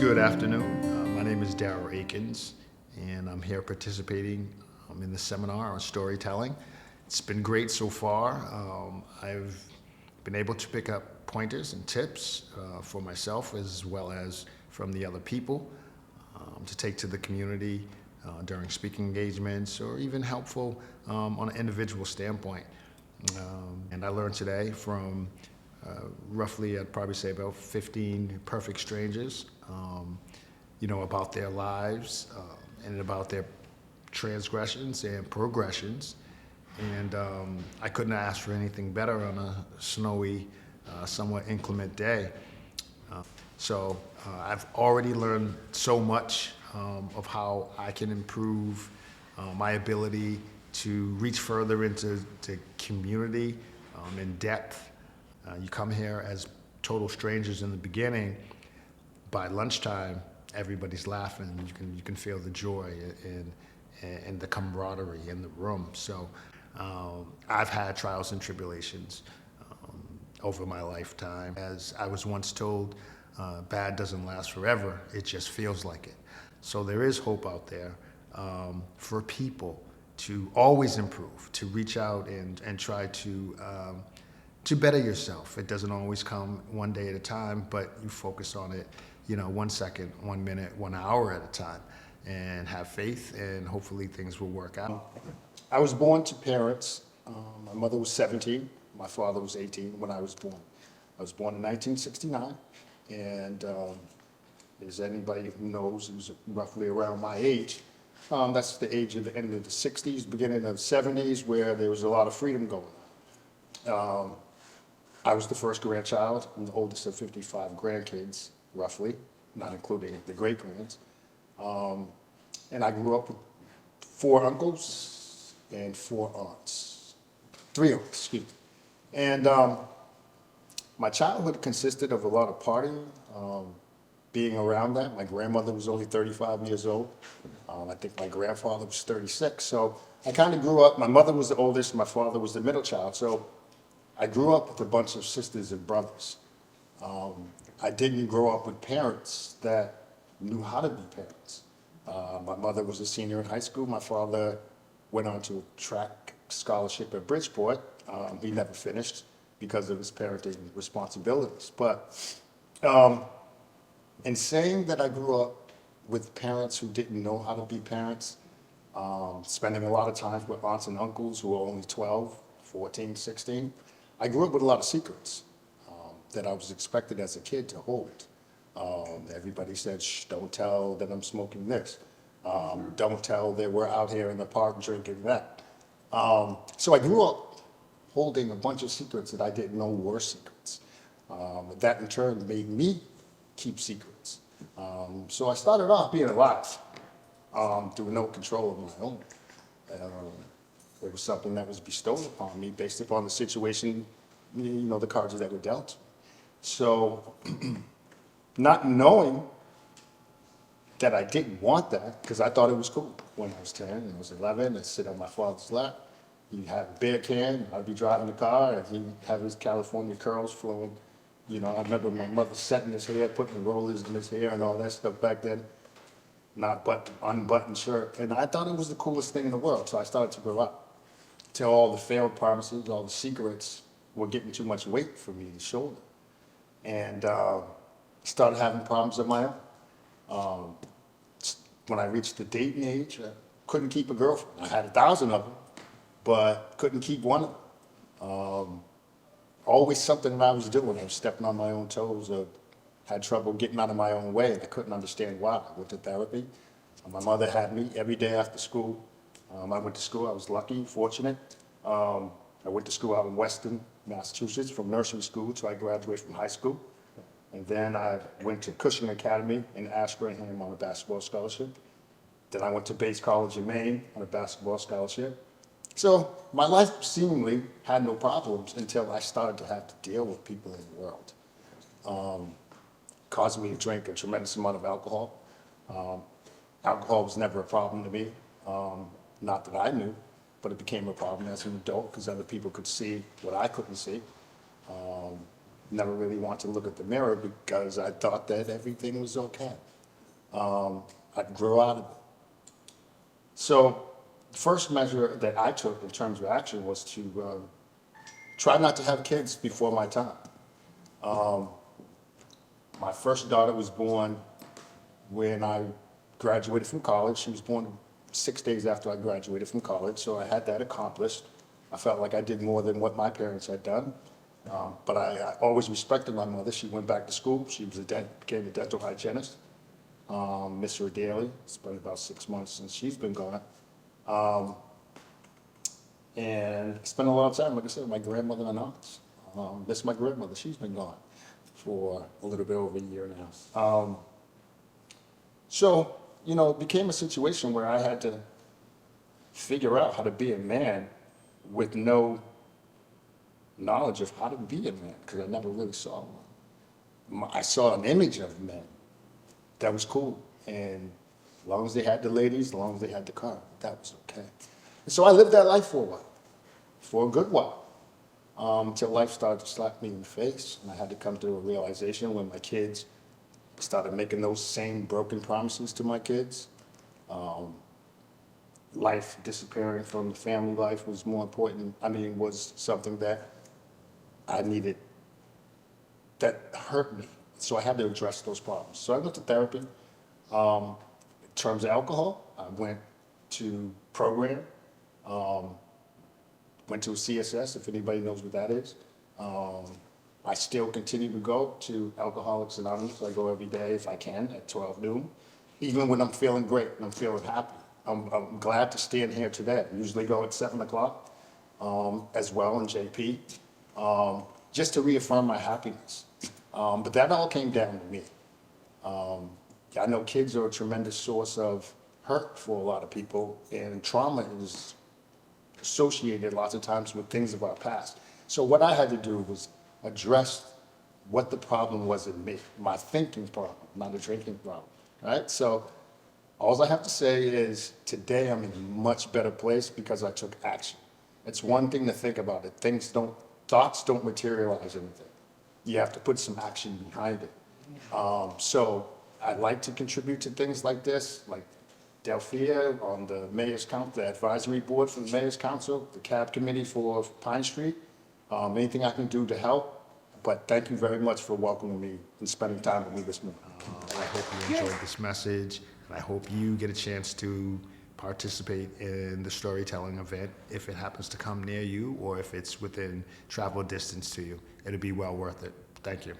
Good afternoon. My name is Darrell, and I'm here participating in the seminar on storytelling. It's been great so far. I've been able to pick up pointers and tips for myself as well as from the other people to take to the community during speaking engagements or even helpful on an individual standpoint. And I learned today from roughly, I'd probably say about 15 perfect strangers, about their lives and about their transgressions and progressions. And I couldn't ask for anything better on a snowy, somewhat inclement day. So I've already learned so much of how I can improve my ability to reach further into the community in depth. You come here as total strangers in the beginning. By lunchtime, everybody's laughing. You can feel the joy and the camaraderie in the room. So I've had trials and tribulations over my lifetime. As I was once told, bad doesn't last forever. It just feels like it. So there is hope out there for people to always improve, to reach out and try to better yourself. It doesn't always come one day at a time, but you focus on it, 1 second, 1 minute, 1 hour at a time, and have faith, and hopefully things will work out. I was born to parents. My mother was 17, my father was 18 when I was born. I was born in 1969, and as anybody who knows who's roughly around my age, that's the age of the end of the 60s, beginning of the 70s, where there was a lot of freedom going on. I was the first grandchild. I'm the oldest of 55 grandkids, roughly, not including the great-grands. And I grew up with 4 uncles and 4 aunts. 3 aunts, excuse me. And my childhood consisted of a lot of partying, being around that. My grandmother was only 35 years old. I think my grandfather was 36. So I kind of grew up, my mother was the oldest, my father was the middle child. So I grew up with a bunch of sisters and brothers. I didn't grow up with parents that knew how to be parents. My mother was a senior in high school. My father went on to a track scholarship at Bridgeport. He never finished because of his parenting responsibilities. But in saying that I grew up with parents who didn't know how to be parents, spending a lot of time with aunts and uncles who were only 12, 14, 16, I grew up with a lot of secrets that I was expected as a kid to hold. Everybody said, shh, don't tell that I'm smoking this. Don't tell that we're out here in the park drinking that. So I grew up holding a bunch of secrets that I didn't know were secrets. That in turn made me keep secrets. So I started off being alive through no control of my own. It was something that was bestowed upon me based upon the situation, the cards that were dealt. So not knowing that I didn't want that, because I thought it was cool when I was 10 and I was 11, I'd sit on my father's lap. He'd have a beer can, I'd be driving the car, and he'd have his California curls flowing. I remember my mother setting his hair, putting rollers in his hair and all that stuff back then. Not unbuttoned shirt. And I thought it was the coolest thing in the world, so I started to grow up. Till all the failed promises, all the secrets were getting too much weight for me to shoulder. And started having problems of my own. When I reached the dating age, I couldn't keep a girlfriend. I had 1,000 of them, but couldn't keep one of them. Always something that I was doing. I was stepping on my own toes, or had trouble getting out of my own way, and I couldn't understand why. I went to therapy. My mother had me every day after school. I went to school. I was lucky, fortunate. I went to school out in Weston, Massachusetts, from nursery school till I graduated from high school. And then I went to Cushing Academy in Ashburnham on a basketball scholarship. Then I went to Bates College in Maine on a basketball scholarship. So my life seemingly had no problems until I started to have to deal with people in the world. Caused me to drink a tremendous amount of alcohol. Alcohol was never a problem to me, not that I knew, but it became a problem as an adult because other people could see what I couldn't see. Never really wanted to look at the mirror because I thought that everything was okay. I grew out of it. So the first measure that I took in terms of action was to try not to have kids before my time. My first daughter was born when I graduated from college. She was born 6 days after I graduated from college, so I had that accomplished. I felt like I did more than what my parents had done. But I always respected my mother. She went back to school. She was became a dental hygienist. Miss her dearly. It's been about 6 months since she's been gone. And I spent a lot of time, like I said, with my grandmother and aunts. Miss my grandmother. She's been gone for a little bit over a year now. So, it became a situation where I had to figure out how to be a man with no knowledge of how to be a man, because I never really saw one. I saw an image of men that was cool, and as long as they had the ladies, as long as they had the car, that was okay. And so I lived that life for a while, for a good while, until life started to slap me in the face, and I had to come to a realization when my kids started making those same broken promises to my kids. Life disappearing from the family life was more important. Was something that I needed, that hurt me. So I had to address those problems. So I went to therapy. In terms of alcohol, I went to program, went to a CSS, if anybody knows what that is. I still continue to go to Alcoholics Anonymous. I go every day if I can at 12 noon, even when I'm feeling great and I'm feeling happy. I'm glad to stand here today. I usually go at 7 o'clock as well in JP, just to reaffirm my happiness. But that all came down to me. I know kids are a tremendous source of hurt for a lot of people, and trauma is associated lots of times with things of our past. So what I had to do was address what the problem was in me, my thinking problem, not a drinking problem, right? So all I have to say is today I'm in a much better place because I took action. It's one thing to think about it. Thoughts don't materialize anything. You have to put some action behind it. So I'd like to contribute to things like this, like Delphia on the Mayor's Council, the advisory board for the Mayor's Council, the CAB committee for Pine Street, anything I can do to help. But thank you very much for welcoming me and spending time with me this morning. I hope you enjoyed this message, and I hope you get a chance to participate in the storytelling event if it happens to come near you or if it's within travel distance to you. It'll be well worth it. Thank you.